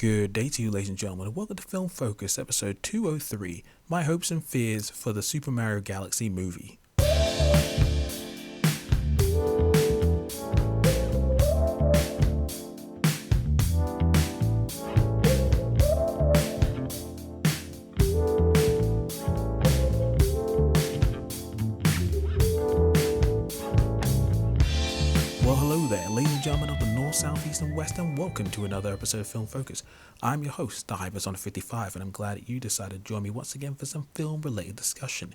Good day to you, ladies and gentlemen, and welcome to Film Focus, episode 203, My Hopes and Fears for the Super Mario Galaxy movie. Well, hello there, ladies and gentlemen of the North, South, East and West, and welcome to another episode of Film Focus. I'm your host, the Hypersonic55, and I'm glad that you decided to join me once again for some film-related discussion.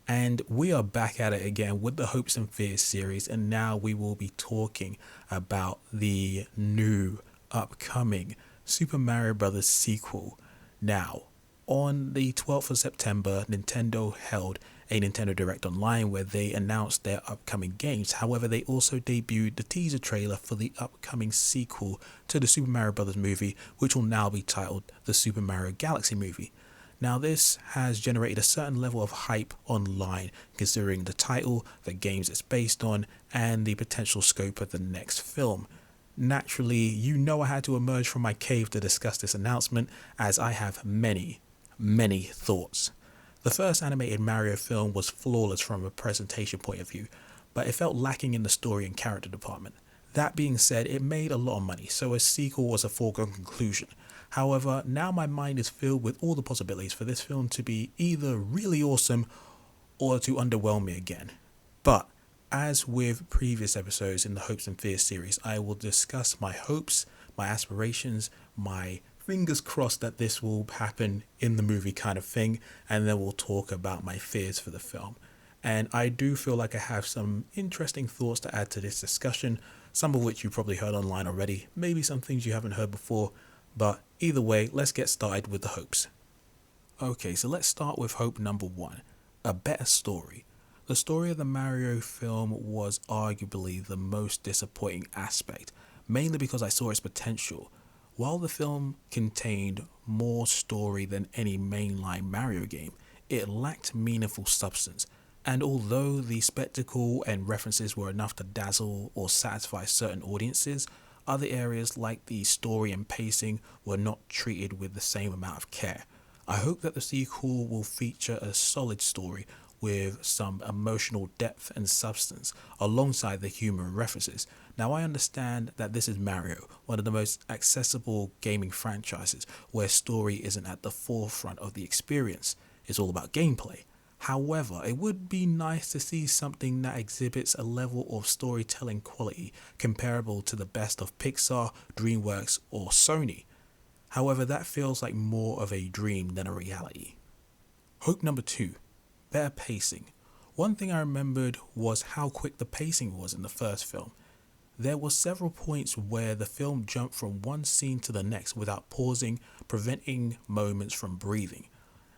And we are back at it again with the Hopes and Fears series, and now we will be talking about the new, upcoming Super Mario Bros. Sequel. Now, on the 12th of September, Nintendo held a Nintendo Direct Online where they announced their upcoming games. However, they also debuted the teaser trailer for the upcoming sequel to the Super Mario Bros. Movie, which will now be titled the Super Mario Galaxy movie. Now, this has generated a certain level of hype online, considering the title, the games it's based on, and the potential scope of the next film. Naturally, you know I had to emerge from my cave to discuss this announcement, as I have many thoughts. The first animated Mario film was flawless from a presentation point of view, but it felt lacking in the story and character department. That being said, it made a lot of money, so a sequel was a foregone conclusion. However, now my mind is filled with all the possibilities for this film to be either really awesome or to underwhelm me again. But, as with previous episodes in the Hopes and Fears series, I will discuss my hopes, my aspirations, my fingers crossed that this will happen in the movie kind of thing, and then we'll talk about my fears for the film. And I do feel like I have some interesting thoughts to add to this discussion, some of which you probably heard online already, maybe some things you haven't heard before, but either way, let's get started with the hopes. Okay, so let's start with hope number one, a better story. The story of the Mario film was arguably the most disappointing aspect, mainly because I saw its potential. While the film contained more story than any mainline Mario game, it lacked meaningful substance, and although the spectacle and references were enough to dazzle or satisfy certain audiences, other areas like the story and pacing were not treated with the same amount of care. I hope that the sequel will feature a solid story with some emotional depth and substance alongside the humor and references. Now, I understand that this is Mario, one of the most accessible gaming franchises where story isn't at the forefront of the experience. It's all about gameplay. However, it would be nice to see something that exhibits a level of storytelling quality comparable to the best of Pixar, DreamWorks, or Sony. However, that feels like more of a dream than a reality. Hope number two, better pacing. One thing I remembered was how quick the pacing was in the first film. There were several points where the film jumped from one scene to the next without pausing, preventing moments from breathing.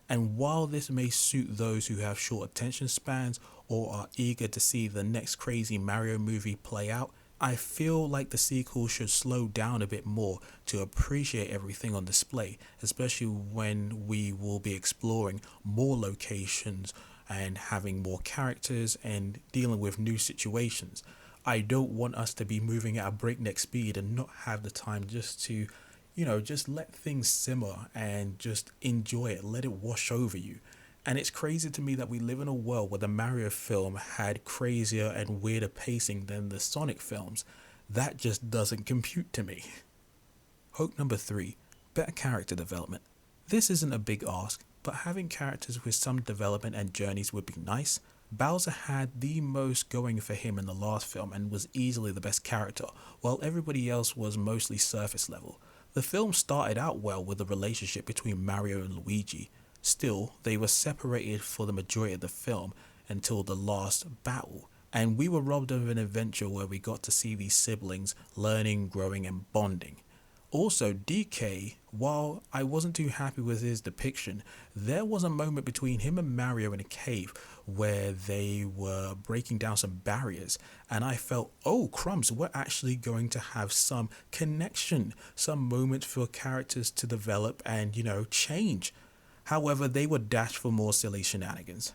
And while this may suit those who have short attention spans or are eager to see the next crazy Mario movie play out, I feel like the sequel should slow down a bit more to appreciate everything on display, especially when we will be exploring more locations and having more characters and dealing with new situations. I don't want us to be moving at a breakneck speed and not have the time just to, just let things simmer and just enjoy it, let it wash over you. And it's crazy to me that we live in a world where the Mario film had crazier and weirder pacing than the Sonic films. That just doesn't compute to me. Hope number three, better character development. This isn't a big ask, but having characters with some development and journeys would be nice. Bowser had the most going for him in the last film and was easily the best character, while everybody else was mostly surface level. The film started out well with the relationship between Mario and Luigi. Still, they were separated for the majority of the film until the last battle, and we were robbed of an adventure where we got to see these siblings learning, growing and bonding. Also, DK, while I wasn't too happy with his depiction, there was a moment between him and Mario in a cave where they were breaking down some barriers, and I felt, oh crumbs, we're actually going to have some connection, some moments for characters to develop and, change. However, they were dashed for more silly shenanigans.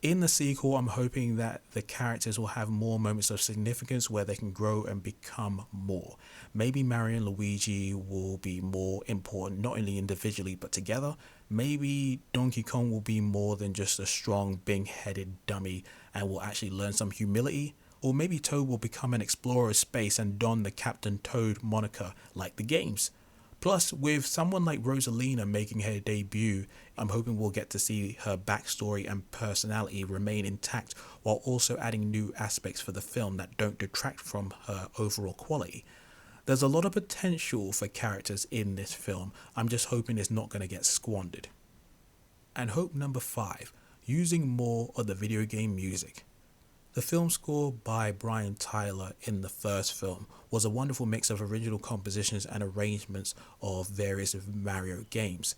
In the sequel, I'm hoping that the characters will have more moments of significance where they can grow and become more. Maybe Mario and Luigi will be more important, not only individually but together. Maybe Donkey Kong will be more than just a strong, big-headed dummy and will actually learn some humility. Or maybe Toad will become an explorer of space and don the Captain Toad moniker like the games. Plus, with someone like Rosalina making her debut, I'm hoping we'll get to see her backstory and personality remain intact while also adding new aspects for the film that don't detract from her overall quality. There's a lot of potential for characters in this film. I'm just hoping it's not going to get squandered. And hope number 5, using more of the video game music. The film score by Brian Tyler in the first film was a wonderful mix of original compositions and arrangements of various Mario games.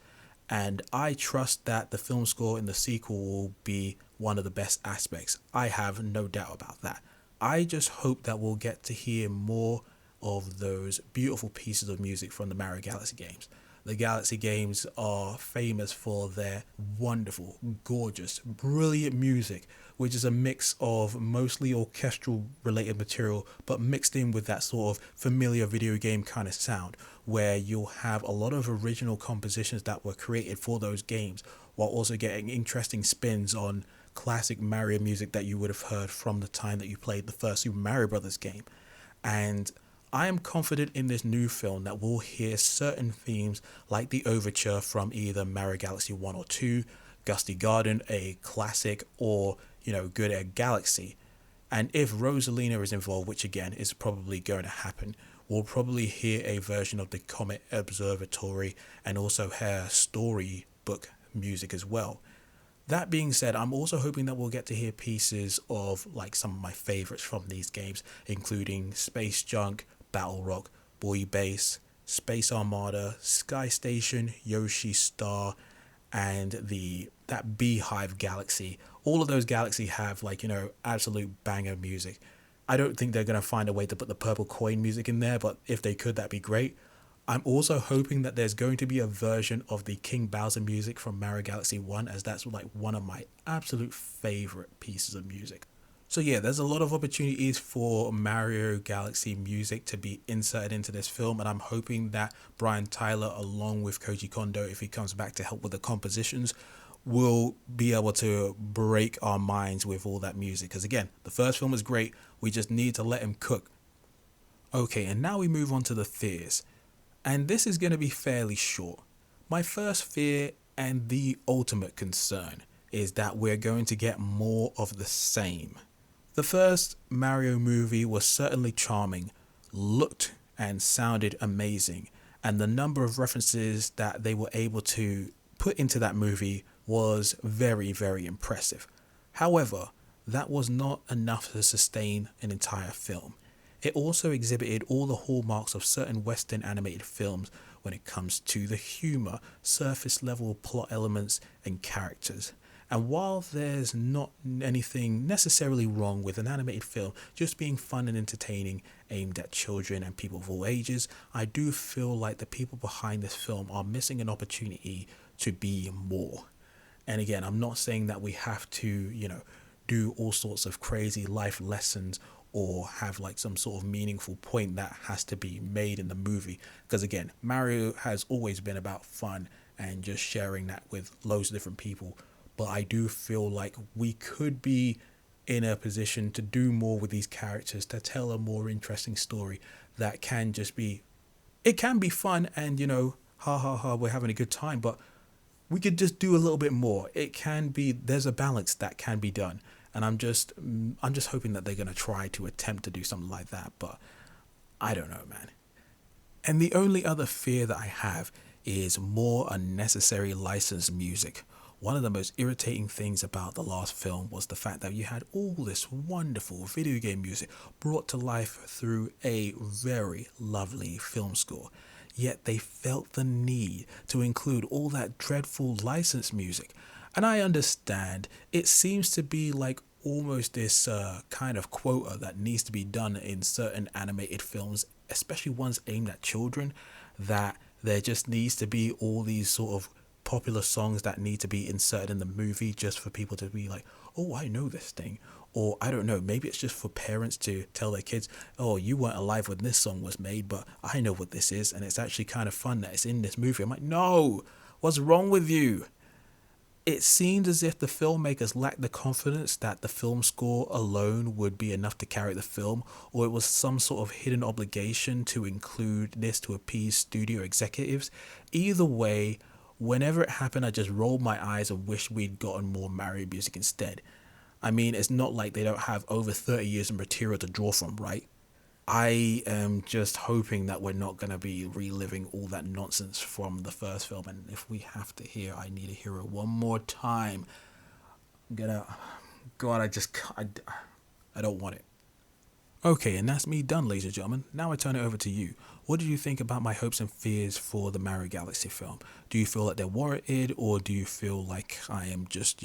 And I trust that the film score in the sequel will be one of the best aspects. I have no doubt about that. I just hope that we'll get to hear more of those beautiful pieces of music from the Mario Galaxy games. The Galaxy games are famous for their wonderful, gorgeous, brilliant music, which is a mix of mostly orchestral related material, but mixed in with that sort of familiar video game kind of sound, where you'll have a lot of original compositions that were created for those games, while also getting interesting spins on classic Mario music that you would have heard from the time that you played the first Super Mario Bros. Game. And I am confident in this new film that we'll hear certain themes like the overture from either Mario Galaxy 1 or 2, Gusty Garden, a classic, or, Good Egg Galaxy. And if Rosalina is involved, which again is probably going to happen, we'll probably hear a version of the Comet Observatory and also her storybook music as well. That being said, I'm also hoping that we'll get to hear pieces of like some of my favorites from these games, including Space Junk, Battle Rock, Boy Base, Space Armada, Sky Station, Yoshi Star, and that Beehive Galaxy. All of those galaxies have absolute banger music. I don't think they're going to find a way to put the purple coin music in there, but if they could, that'd be great. I'm also hoping that there's going to be a version of the King Bowser music from Mario Galaxy 1, as that's one of my absolute favorite pieces of music. So yeah, there's a lot of opportunities for Mario Galaxy music to be inserted into this film, and I'm hoping that Brian Tyler, along with Koji Kondo, if he comes back to help with the compositions, will be able to break our minds with all that music. Because again, the first film was great, we just need to let him cook. Okay, and now we move on to the fears. And this is going to be fairly short. My first fear and the ultimate concern is that we're going to get more of the same. The first Mario movie was certainly charming, looked and sounded amazing, and the number of references that they were able to put into that movie was very, very impressive. However, that was not enough to sustain an entire film. It also exhibited all the hallmarks of certain Western animated films when it comes to the humor, surface level plot elements, and characters. And while there's not anything necessarily wrong with an animated film just being fun and entertaining, aimed at children and people of all ages, I do feel like the people behind this film are missing an opportunity to be more. And again, I'm not saying that we have to, do all sorts of crazy life lessons or have some sort of meaningful point that has to be made in the movie. Because again, Mario has always been about fun and just sharing that with loads of different people. But I do feel like we could be in a position to do more with these characters, to tell a more interesting story that can just be, it can be fun and, ha ha ha, we're having a good time, but we could just do a little bit more. It can be, there's a balance that can be done. And I'm just hoping that they're going to try to attempt to do something like that, but I don't know, man. And the only other fear that I have is more unnecessary licensed music. One of the most irritating things about the last film was the fact that you had all this wonderful video game music brought to life through a very lovely film score. Yet they felt the need to include all that dreadful licensed music. And I understand it seems to be almost this kind of quota that needs to be done in certain animated films, especially ones aimed at children, that there just needs to be all these sort of popular songs that need to be inserted in the movie just for people to be like, oh, I know this thing. Or I don't know, maybe it's just for parents to tell their kids, oh, you weren't alive when this song was made, but I know what this is, and it's actually kind of fun that it's in this movie. I'm like, no, what's wrong with you? It seemed as if the filmmakers lacked the confidence that the film score alone would be enough to carry the film, or it was some sort of hidden obligation to include this to appease studio executives. Either way, whenever it happened, I just rolled my eyes and wished we'd gotten more Mario music instead. I mean, it's not like they don't have over 30 years of material to draw from, right? I am just hoping that we're not going to be reliving all that nonsense from the first film. And if we have to hear I Need a Hero one more time, I'm gonna... God, I don't want it. Okay, and that's me done, ladies and gentlemen. Now I turn it over to you. What did you think about my hopes and fears for the Mario Galaxy film? Do you feel like they're warranted, or do you feel like I am just,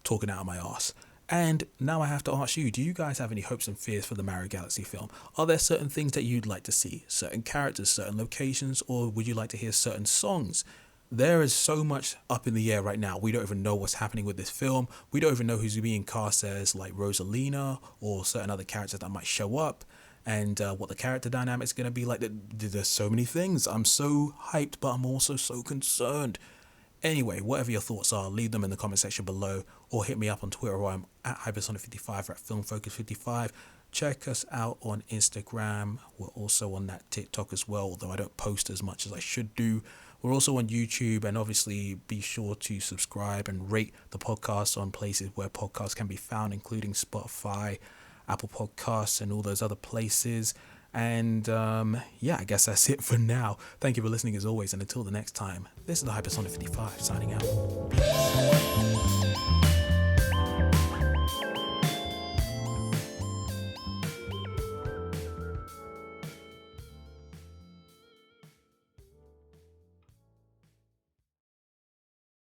talking out of my arse? And now I have to ask you, do you guys have any hopes and fears for the Mario Galaxy film? Are there certain things that you'd like to see? Certain characters, certain locations, or would you like to hear certain songs? There is so much up in the air right now. We don't even know what's happening with this film. We don't even know who's being cast as like Rosalina or certain other characters that might show up, and what the character dynamic is going to be like. There's so many things. I'm so hyped, but I'm also so concerned. Anyway, whatever your thoughts are, leave them in the comment section below, or hit me up on Twitter, where I'm at Hypersonic55 or at FilmFocus55. Check us out on Instagram. We're also on that TikTok as well, although I don't post as much as I should do. We're also on YouTube, and obviously be sure to subscribe and rate the podcast on places where podcasts can be found, including Spotify, Apple Podcasts, and all those other places. And I guess that's it for now. Thank you for listening as always, and until the next time, this is the Hypersonic 55 signing out.